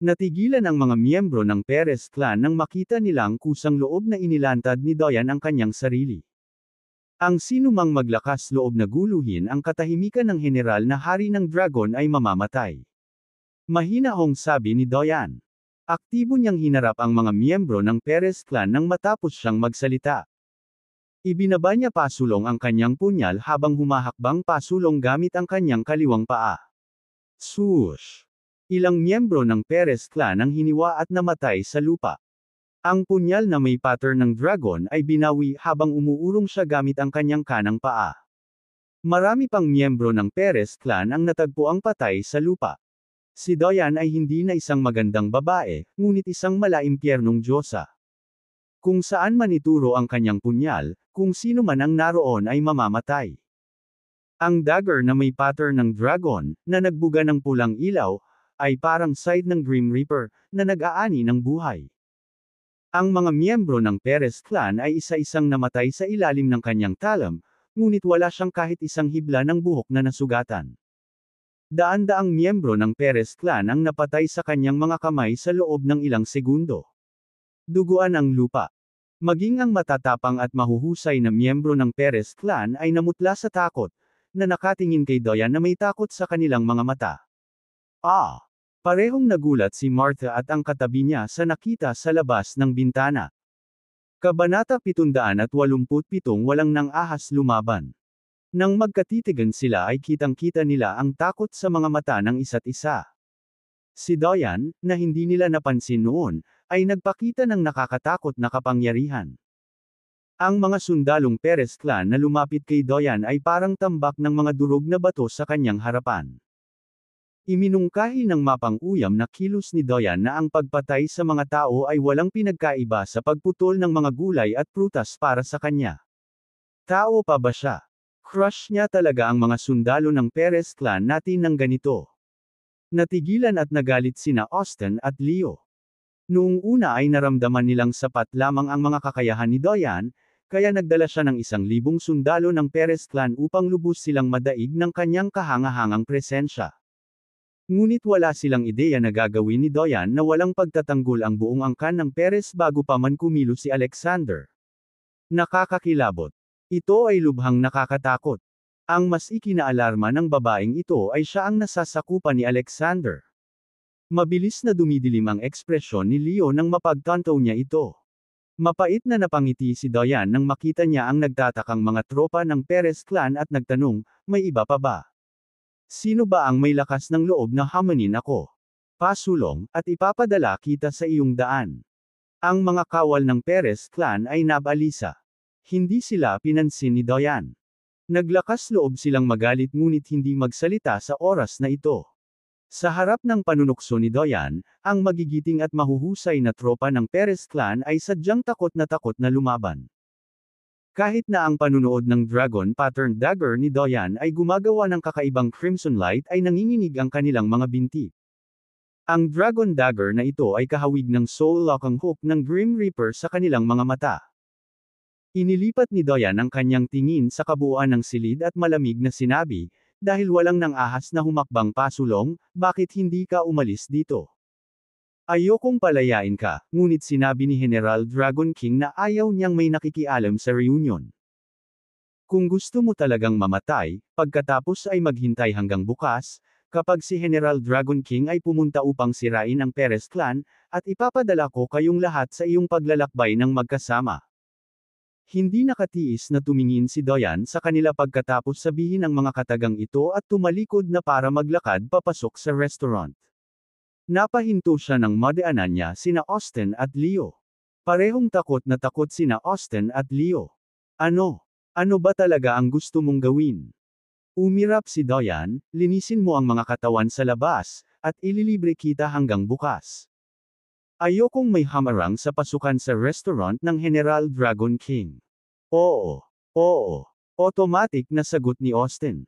Natigilan ang mga miyembro ng Perez clan nang makita nilang kusang loob na inilantad ni Doyan ang kanyang sarili. Ang sinumang maglakas loob na guluhin ang katahimikan ng general na hari ng dragon ay mamamatay. Mahinahong sabi ni Doyan. Aktibo niyang hinarap ang mga miyembro ng Perez clan nang matapos siyang magsalita. Ibinaba niya pasulong ang kanyang punyal habang humahakbang pasulong gamit ang kanyang kaliwang paa. Swoosh! Ilang miyembro ng Perez clan ang hiniwa at namatay sa lupa. Ang punyal na may pattern ng dragon ay binawi habang umuurong siya gamit ang kanyang kanang paa. Marami pang miyembro ng Perez clan ang natagpuang patay sa lupa. Si Doyan ay hindi na isang magandang babae, ngunit isang malaimpyernong diyosa. Kung saan man ituro ang kanyang punyal, kung sino man ang naroon ay mamamatay. Ang dagger na may pattern ng dragon, na nagbuga ng pulang ilaw, ay parang side ng Grim Reaper, na nag-aani ng buhay. Ang mga miyembro ng Perez clan ay isa-isang namatay sa ilalim ng kanyang talam, ngunit wala siyang kahit isang hibla ng buhok na nasugatan. Daan-daang miyembro ng Perez clan ang napatay sa kanyang mga kamay sa loob ng ilang segundo. Duguan ang lupa. Maging ang matatapang at mahuhusay na miyembro ng Perez clan ay namutla sa takot, na nakatingin kay Doyan na may takot sa kanilang mga mata. Parehong nagulat si Martha at ang katabi niya sa nakita sa labas ng bintana. Kabanata 787 Walang nang ahas lumaban. Nang magkatitigan sila ay kitang-kita nila ang takot sa mga mata ng isa't isa. Si Doyan, na hindi nila napansin noon, ay nagpakita ng nakakatakot na kapangyarihan. Ang mga sundalong Perez clan na lumapit kay Doyan ay parang tambak ng mga durog na bato sa kanyang harapan. Iminungkahi ng mapang-uyam na kilos ni Doyan na ang pagpatay sa mga tao ay walang pinagkaiba sa pagputol ng mga gulay at prutas para sa kanya. Tao pa ba siya? Crush niya talaga ang mga sundalo ng Perez clan natin ng ganito. Natigilan at nagalit sina Austin at Leo. Noong una ay naramdaman nilang sapat lamang ang mga kakayahan ni Doyan, kaya nagdala siya ng 1,000 sundalo ng Perez clan upang lubos silang madaig ng kanyang kahangahangang presensya. Ngunit wala silang ideya na gagawin ni Doyan na walang pagtatanggol ang buong angkan ng Perez bago pa man kumilos si Alexander. Nakakakilabot. Ito ay lubhang nakakatakot. Ang mas ikinaalarma ng babaeng ito ay siya ang nasasakupan ni Alexander. Mabilis na dumidilim ang ekspresyon ni Leo nang mapagtanto niya ito. Mapait na napangiti si Doyan nang makita niya ang nagtatakang mga tropa ng Perez clan at nagtanong, may iba pa ba? Sino ba ang may lakas ng loob na hamanin ako? Pasulong, at ipapadala kita sa iyong daan. Ang mga kawal ng Perez clan ay nabalisa. Hindi sila pinansin ni Doyan. Naglakas loob silang magalit ngunit hindi magsalita sa oras na ito. Sa harap ng panunukso ni Doyan, ang magigiting at mahuhusay na tropa ng Perez clan ay sadyang takot na lumaban. Kahit na ang panunood ng dragon pattern dagger ni Doyan ay gumagawa ng kakaibang crimson light ay nanginginig ang kanilang mga binti. Ang dragon dagger na ito ay kahawig ng soul-locking hook ng Grim Reaper sa kanilang mga mata. Inilipat ni Doyan ang kanyang tingin sa kabuuan ng silid at malamig na sinabi, dahil walang nang ahas na humakbang pasulong, bakit hindi ka umalis dito? Ayokong palayain ka, ngunit sinabi ni General Dragon King na ayaw niyang may nakikialam sa reunion. Kung gusto mo talagang mamatay, pagkatapos ay maghintay hanggang bukas, kapag si General Dragon King ay pumunta upang sirain ang Perez clan, at ipapadala ko kayong lahat sa iyong paglalakbay ng magkasama. Hindi nakatiis na tumingin si Doyan sa kanila pagkatapos sabihin ang mga katagang ito at tumalikod na para maglakad papasok sa restaurant. Napahinto siya nang madaanan niya sina Austin at Leo. Parehong takot na takot sina Austin at Leo. Ano? Ano ba talaga ang gusto mong gawin? Umirap si Doyan, linisin mo ang mga katawan sa labas, at ililibre kita hanggang bukas. Ayokong may hamarang sa pasukan sa restaurant ng General Dragon King. Oo. Oo. Automatic na sagot ni Austin.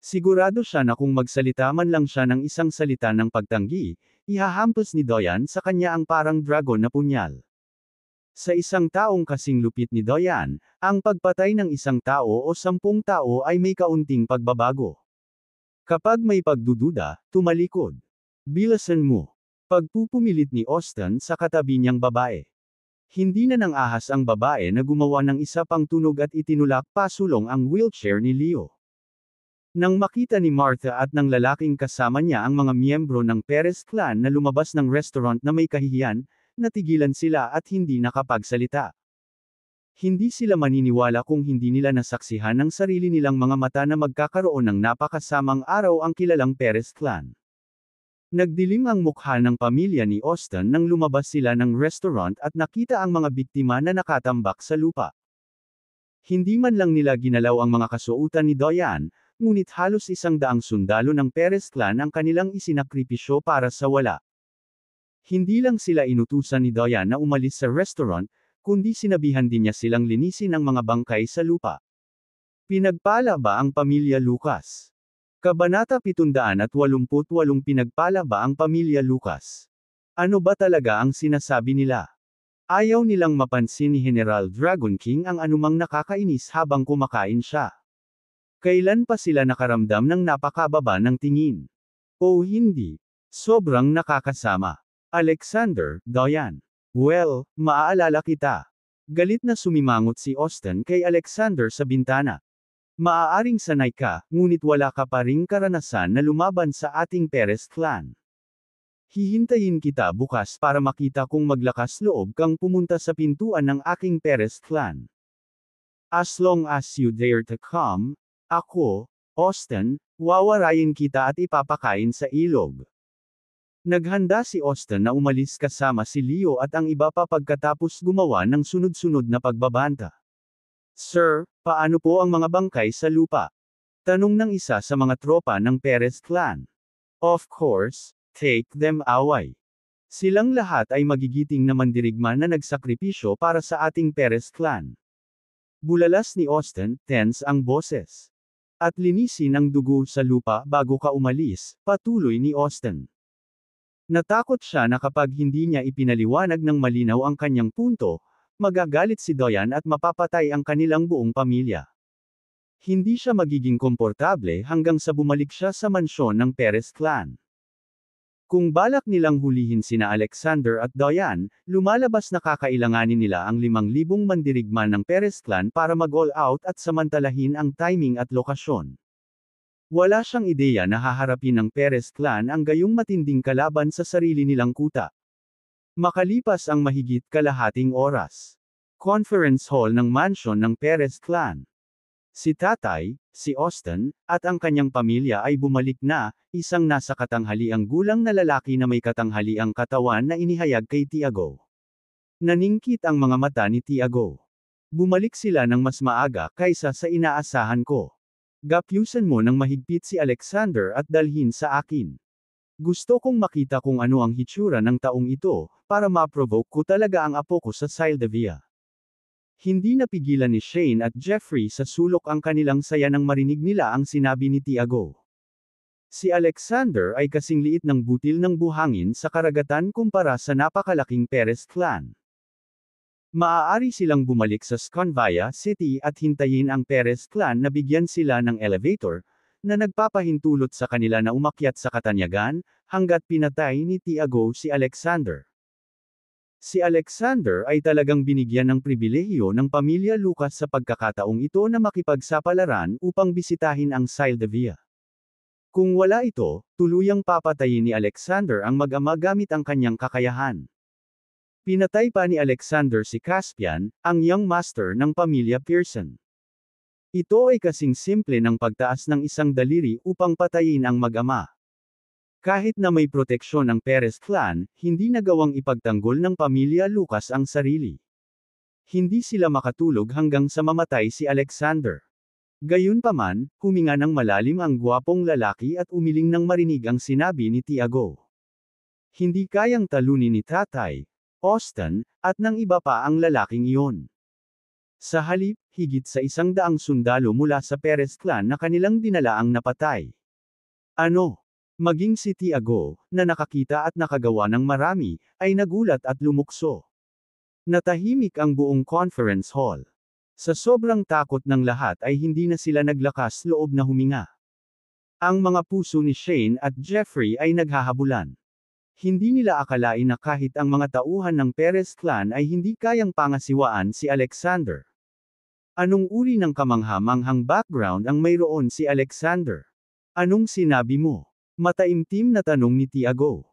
Sigurado siya na kung magsalita man lang siya ng isang salita ng pagtanggi, ihahampas ni Doyan sa kanya ang parang dragon na punyal. Sa isang taong kasing lupit ni Doyan, ang pagpatay ng isang tao o 10 tao ay may kaunting pagbabago. Kapag may pagdududa, tumalikod. Bilasan mo. Pagpupumilit ni Austin sa katabi niyang babae. Hindi na nang ahas ang babae na gumawa ng isa pang tunog at itinulak pasulong ang wheelchair ni Leo. Nang makita ni Martha at ng lalaking kasama niya ang mga miyembro ng Perez clan na lumabas ng restaurant na may kahihiyan, natigilan sila at hindi nakapagsalita. Hindi sila maniniwala kung hindi nila nasaksihan ng sarili nilang mga mata na magkakaroon ng napakasamang araw ang kilalang Perez clan. Nagdilim ang mukha ng pamilya ni Austin nang lumabas sila ng restaurant at nakita ang mga biktima na nakatambak sa lupa. Hindi man lang nila ginalaw ang mga kasuotan ni Doyan, ngunit halos 100 sundalo ng Perez clan ang kanilang isinakripisyo para sa wala. Hindi lang sila inutusan ni Doyan na umalis sa restaurant, kundi sinabihan din niya silang linisin ang mga bangkay sa lupa. Pinagpala ba ang pamilya Lucas? Kabanata 788 Pinagpala ba ang pamilya Lucas? Ano ba talaga ang sinasabi nila? Ayaw nilang mapansin ni General Dragon King ang anumang nakakainis habang kumakain siya. Kailan pa sila nakaramdam ng napakababa ng tingin? O hindi. Sobrang nakakasama. Alexander, Doyan. Well, maaalala kita. Galit na sumimangot si Austin kay Alexander sa bintana. Maaaring sanay ka, ngunit wala ka pa ring karanasan na lumaban sa ating Perez clan. Hihintayin kita bukas para makita kung maglakas loob kang pumunta sa pintuan ng aking Perez clan. As long as you dare to come, ako, Austin, wawarayin kita at ipapakain sa ilog. Naghanda si Austin na umalis kasama si Leo at ang iba pa pagkatapos gumawa ng sunod-sunod na pagbabanta. Sir, paano po ang mga bangkay sa lupa? Tanong ng isa sa mga tropa ng Perez clan. Of course, take them away. Silang lahat ay magigiting na mandirigma na nagsakripisyo para sa ating Perez clan. Bulalas ni Austin, tense ang boses. At linisin ang dugo sa lupa bago ka umalis, patuloy ni Austin. Natakot siya na kapag hindi niya ipinaliwanag ng malinaw ang kanyang punto, magagalit si Doyan at mapapatay ang kanilang buong pamilya. Hindi siya magiging komportable hanggang sa bumalik siya sa mansyon ng Perez clan. Kung balak nilang hulihin sina Alexander at Doyan, lumalabas na kakailanganin nila ang 5,000 mandirigma ng Perez clan para mag-all out at samantalahin ang timing at lokasyon. Wala siyang ideya na haharapin ng Perez clan ang gayong matinding kalaban sa sarili nilang kuta. Makalipas ang mahigit kalahating oras. Conference hall ng mansyon ng Perez clan. Si tatay, si Austin, at ang kanyang pamilya ay bumalik na, isang nasa katanghaliang gulang na lalaki na may katanghaliang katawan na inihayag kay Tiago. Naningkit ang mga mata ni Tiago. Bumalik sila ng mas maaga kaysa sa inaasahan ko. Gapyusan mo ng mahigpit si Alexander at dalhin sa akin. Gusto kong makita kung ano ang hitsura ng taong ito, para ma-provoke ko talaga ang apo ko sa Sildavia. Hindi napigilan ni Shane at Jeffrey sa sulok ang kanilang saya nang marinig nila ang sinabi ni Tiago. Si Alexander ay kasing liit ng butil ng buhangin sa karagatan kumpara sa napakalaking Perez clan. Maaari silang bumalik sa Sconvia City at hintayin ang Perez clan na bigyan sila ng elevator, na nagpapahintulot sa kanila na umakyat sa katanyagan, hanggat pinatay ni Tiago si Alexander. Si Alexander ay talagang binigyan ng pribilehiyo ng pamilya Lucas sa pagkakataong ito na makipagsapalaran upang bisitahin ang Sildavia. Kung wala ito, tuluyang papatayin ni Alexander ang mag-ama gamit ang kanyang kakayahan. Pinatay pa ni Alexander si Caspian, ang young master ng pamilya Pearson. Ito ay kasing simple ng pagtaas ng isang daliri upang patayin ang mag-ama. Kahit na may proteksyon ang Perez clan, hindi nagawang ipagtanggol ng pamilya Lucas ang sarili. Hindi sila makatulog hanggang sa mamatay si Alexander. Gayunpaman, huminga ng malalim ang gwapong lalaki at umiling nang marinig ang sinabi ni Tiago. Hindi kayang talunin ni Tatay, Austin, at ng iba pa ang lalaking iyon. Sa halip, higit sa 100 sundalo mula sa Perez clan na kanilang dinala ang napatay. Ano? Maging si Tiago, na nakakita at nakagawa ng marami, ay nagulat at lumukso. Natahimik ang buong conference hall. Sa sobrang takot ng lahat ay hindi na sila naglakas loob na huminga. Ang mga puso ni Shane at Jeffrey ay naghahabulan. Hindi nila akalain na kahit ang mga tauhan ng Perez clan ay hindi kayang pangasiwaan si Alexander. Anong uri ng kamangha-manghang background ang mayroon si Alexander? Anong sinabi mo? Mataimtim na tanong ni Tiago.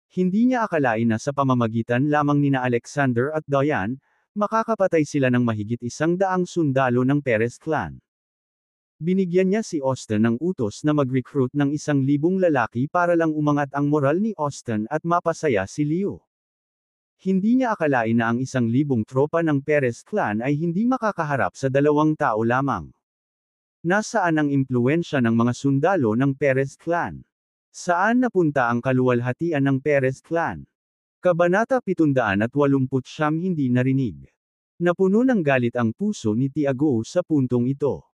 Hindi niya akalain na sa pamamagitan lamang nina Alexander at Diane, makakapatay sila ng mahigit 100 sundalo ng Perez clan. Binigyan niya si Austin ng utos na mag-recruit ng 1,000 lalaki para lang umangat ang moral ni Austin at mapasaya si Leo. Hindi niya akalain na ang 1,000 tropa ng Perez clan ay hindi makakaharap sa 2 tao lamang. Nasaan ang impluwensya ng mga sundalo ng Perez clan? Saan napunta ang kaluwalhatian ng Perez clan? Kabanata 789 hindi narinig. Napuno ng galit ang puso ni Tiago sa puntong ito.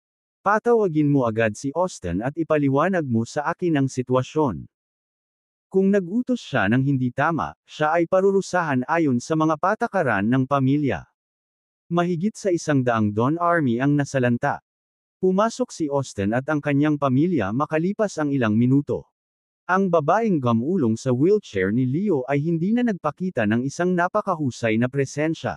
Patawagin mo agad si Austin at ipaliwanag mo sa akin ang sitwasyon. Kung nag-utos siya ng hindi tama, siya ay parurusahan ayon sa mga patakaran ng pamilya. Mahigit sa 100 Don Army ang nasalanta. Pumasok si Austin at ang kanyang pamilya makalipas ang ilang minuto. Ang babaeng gamulong sa wheelchair ni Leo ay hindi na nagpakita ng isang napakahusay na presensya.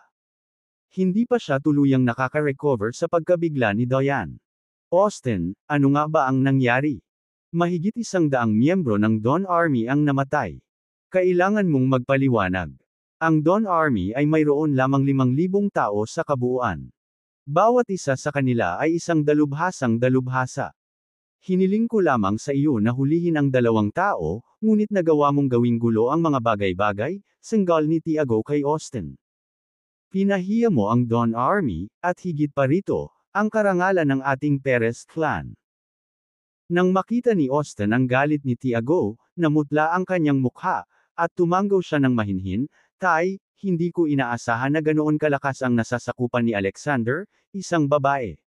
Hindi pa siya tuluyang nakaka-recover sa pagkabigla ni Diane. Austin, ano nga ba ang nangyari? Mahigit 100 miyembro ng Don Army ang namatay. Kailangan mong magpaliwanag. Ang Don Army ay mayroon lamang 5,000 tao sa kabuuan. Bawat isa sa kanila ay isang dalubhasang dalubhasa. Hiniling ko lamang sa iyo na hulihin ang 2 tao, ngunit nagawa mong gawing gulo ang mga bagay-bagay, sanggal ni Tiago kay Austin. Pinahiya mo ang Don Army, at higit pa rito, ang karangalan ng ating Perez clan. Nang makita ni Austin ang galit ni Tiago, namutla ang kanyang mukha, at tumanggaw siya ng mahinhin, Tay, hindi ko inaasahan na ganoon kalakas ang nasasakupan ni Alexander, isang babae.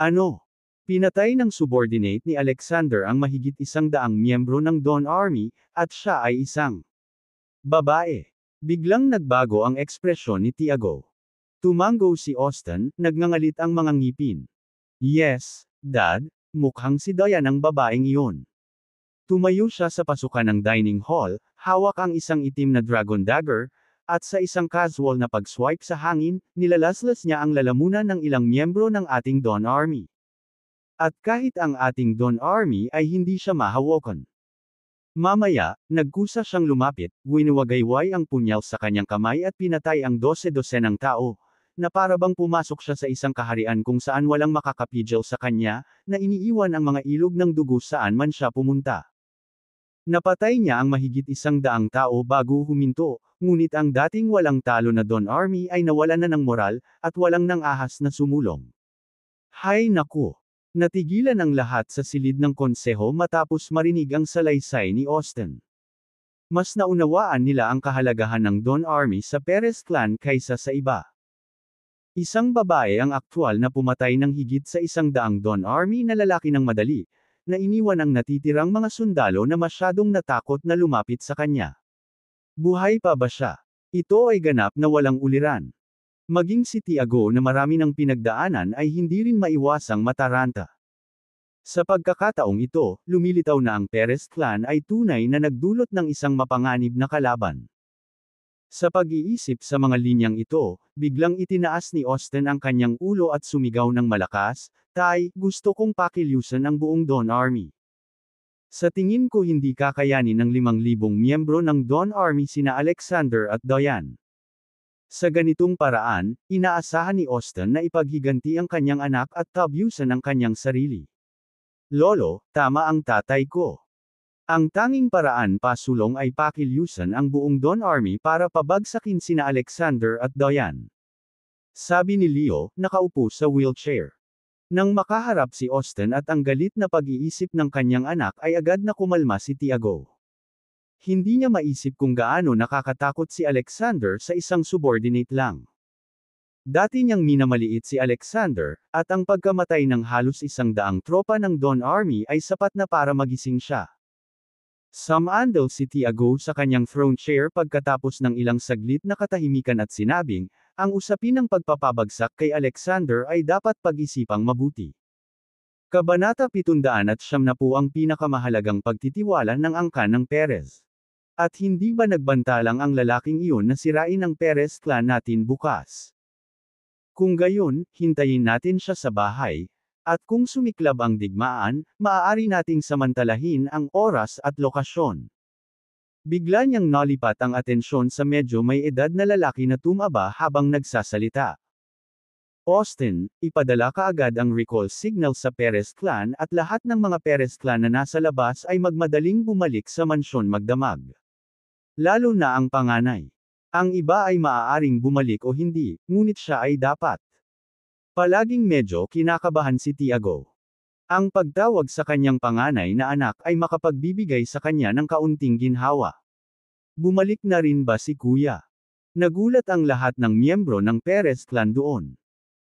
Ano? Pinatay ng subordinate ni Alexander ang mahigit 100 miyembro ng Don Army, at siya ay isang babae. Biglang nagbago ang ekspresyon ni Tiago. Tumanggaw si Austin, nagngangalit ang mga ngipin. Yes, Dad. Mukhang si Diane ang babaeng iyon. Tumayo siya sa pasukan ng dining hall, hawak ang isang itim na dragon dagger, at sa isang casual na pag-swipe sa hangin, nilalaslas niya ang lalamunan ng ilang miyembro ng ating Don Army. At kahit ang ating Don Army ay hindi siya mahawakan. Mamaya, nagkusa siyang lumapit, winiwagayway ang punyal sa kanyang kamay at pinatay ang 12-dosenang tao, na para bang pumasok siya sa isang kaharian kung saan walang makakapigil sa kanya, na iniiwan ang mga ilog ng dugo saan man siya pumunta. Napatay niya ang mahigit 100 tao bago huminto, ngunit ang dating walang talo na Don Army ay nawalan na ng moral, at walang nang ahas na sumulong. Hay naku! Natigilan ang lahat sa silid ng konseho matapos marinig ang salaysay ni Austin. Mas naunawaan nila ang kahalagahan ng Don Army sa Perez clan kaysa sa iba. Isang babae ang aktwal na pumatay ng higit sa 100 Don Army na lalaki ng madali, na iniwan ang natitirang mga sundalo na masyadong natakot na lumapit sa kanya. Buhay pa ba siya? Ito ay ganap na walang uliran. Maging si Tiago na marami ng pinagdaanan ay hindi rin maiwasang mataranta. Sa pagkakataong ito, lumilitaw na ang Perez clan ay tunay na nagdulot ng isang mapanganib na kalaban. Sa pag-iisip sa mga linyang ito, biglang itinaas ni Austin ang kanyang ulo at sumigaw ng malakas, Tay, gusto kong pakilusan ang buong Don Army. Sa tingin ko hindi kakayanin ng 5,000 miyembro ng Don Army sina Alexander at Diane. Sa ganitong paraan, inaasahan ni Austin na ipaghiganti ang kanyang anak at tabyusan ang kanyang sarili. Lolo, tama ang tatay ko. Ang tanging paraan pasulong ay pakilusan ang buong Don Army para pabagsakin sina Alexander at Diane. Sabi ni Leo, nakaupo sa wheelchair. Nang makaharap si Austin at ang galit na pag-iisip ng kanyang anak ay agad na kumalma si Tiago. Hindi niya maisip kung gaano nakakatakot si Alexander sa isang subordinate lang. Dati niyang minamaliit si Alexander, at ang pagkamatay ng halos 100 tropa ng Dawn Army ay sapat na para magising siya. Sumandal si Tiago sa kanyang throne chair pagkatapos ng ilang saglit na katahimikan at sinabing, ang usapin ng pagpapabagsak kay Alexander ay dapat pag-isipang mabuti. Kabanata 700 ang pinakamahalagang pagtitiwala ng angkan ng Perez. At hindi ba nagbanta lang ang lalaking iyon na sirain ang Perez clan natin bukas? Kung gayon, hintayin natin siya sa bahay. At kung sumiklab ang digmaan, maaari nating samantalahin ang oras at lokasyon. Bigla niyang nalipat ang atensyon sa medyo may edad na lalaki na tumaba habang nagsasalita. Austin, ipadala kaagad ang recall signal sa Perez clan at lahat ng mga Perez clan na nasa labas ay magmadaling bumalik sa mansyon magdamag. Lalo na ang panganay. Ang iba ay maaaring bumalik o hindi, ngunit siya ay dapat. Palaging medyo kinakabahan si Tiago. Ang pagtawag sa kanyang panganay na anak ay makapagbibigay sa kanya ng kaunting ginhawa. Bumalik na rin ba si Kuya? Nagulat ang lahat ng miyembro ng Perez clan doon.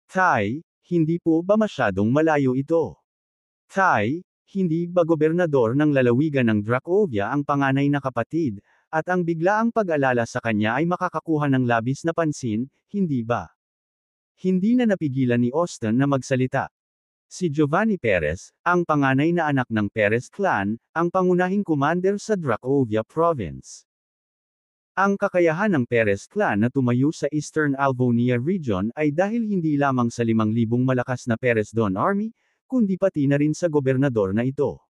Tay, hindi po ba masyadong malayo ito? Tay, hindi ba gobernador ng lalawigan ng Dracovia ang panganay na kapatid, at ang biglaang pag-alala sa kanya ay makakakuha ng labis na pansin, hindi ba? Hindi na napigilan ni Austin na magsalita. Si Giovanni Perez, ang panganay na anak ng Perez clan, ang pangunahing commander sa Dracovia province. Ang kakayahan ng Perez clan na tumayo sa Eastern Alvonia region ay dahil hindi lamang sa 5,000 malakas na Perez Dawn Army, kundi pati na rin sa gobernador na ito.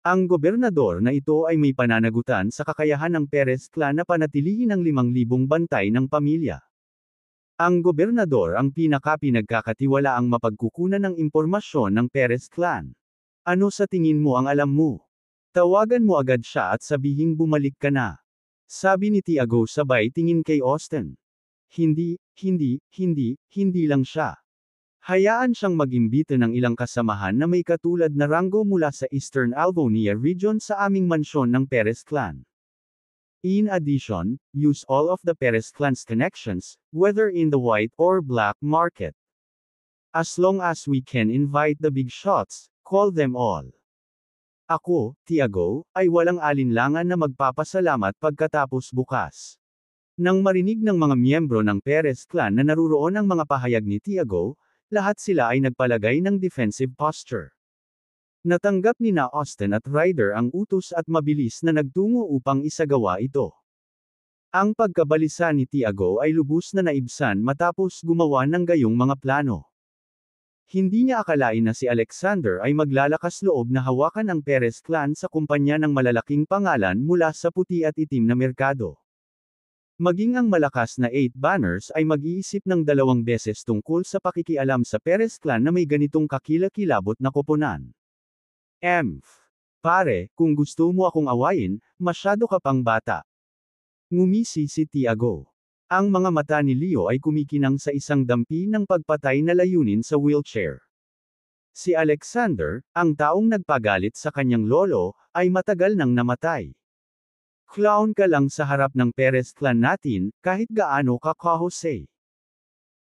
Ang gobernador na ito ay may pananagutan sa kakayahan ng Perez clan na panatilihin ang 5,000 bantay ng pamilya. Ang gobernador ang pinagkakatiwalaang mapagkukunan ng impormasyon ng Perez clan. Ano sa tingin mo ang alam mo? Tawagan mo agad siya at sabihing bumalik ka na. Sabi ni Tiago sabay tingin kay Austin. Hindi lang siya. Hayaan siyang mag-imbita ng ilang kasamahan na may katulad na ranggo mula sa Eastern Alvonia region sa aming mansyon ng Perez clan. In addition, use all of the Perez clan's connections, whether in the white or black market. As long as we can invite the big shots, call them all. Ako, Tiago, ay walang alinlangan na magpapasalamat pagkatapos bukas. Nang marinig ng mga miyembro ng Perez clan na naruroon ang mga pahayag ni Tiago, lahat sila ay nagpalagay ng defensive posture. Natanggap ni na Austin at Ryder ang utos at mabilis na nagtungo upang isagawa ito. Ang pagkabalisa ni Tiago ay lubos na naibsan matapos gumawa ng gayong mga plano. Hindi niya akalain na si Alexander ay maglalakas loob na hawakan ang Perez clan sa kumpanya ng malalaking pangalan mula sa puti at itim na merkado. Maging ang malakas na 8 banners ay mag-iisip ng 2 beses tungkol sa pakikialam sa Perez clan na may ganitong kakilakilabot na koponan. Pare, kung gusto mo akong awayin, masyado ka pang bata. Ngumisi si Tiago. Ang mga mata ni Leo ay kumikinang sa isang dampi ng pagpatay na layunin sa wheelchair. Si Alexander, ang taong nagpagalit sa kanyang lolo, ay matagal nang namatay. Clown ka lang sa harap ng Perez clan natin, kahit gaano ka ka-Jose.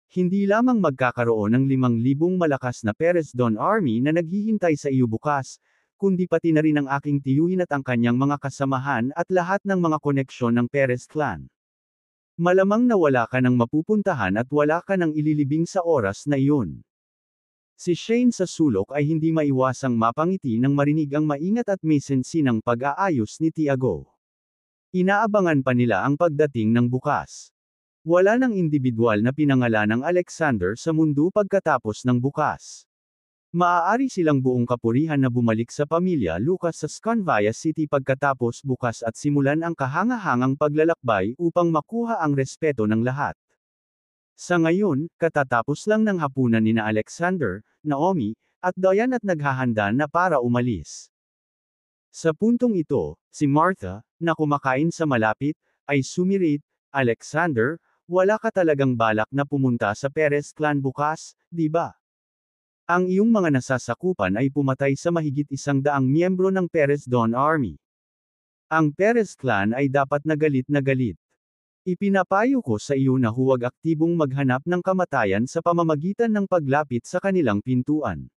Hindi lamang magkakaroon ng 5,000 malakas na Perez Dawn Army na naghihintay sa iyo bukas, kundi pati na rin ang aking tiyuhin at ang kanyang mga kasamahan at lahat ng mga koneksyon ng Perez clan. Malamang na wala ka ng mapupuntahan at wala ka ng ililibing sa oras na iyon. Si Shane sa sulok ay hindi maiwasang mapangiti nang marinig ang maingat at may sensinang pag-aayos ni Tiago. Inaabangan pa nila ang pagdating ng bukas. Wala nang individual na pinangalanang Alexander sa mundo pagkatapos ng bukas. Maaari silang buong kapurihan na bumalik sa pamilya Lucas sa Scanvia City pagkatapos bukas at simulan ang kahangahangang paglalakbay upang makuha ang respeto ng lahat. Sa ngayon, katatapos lang ng hapunan nina Alexander, Naomi, at Diane at naghahanda na para umalis. Sa puntong ito, si Martha, na kumakain sa malapit, ay sumirit, Alexander, wala ka talagang balak na pumunta sa Perez clan bukas, di ba? Ang iyong mga nasasakupan ay pumatay sa mahigit 100 miyembro ng Perez Dawn Army. Ang Perez clan ay dapat na galit na galit. Ipinapayo ko sa iyo na huwag aktibong maghanap ng kamatayan sa pamamagitan ng paglapit sa kanilang pintuan.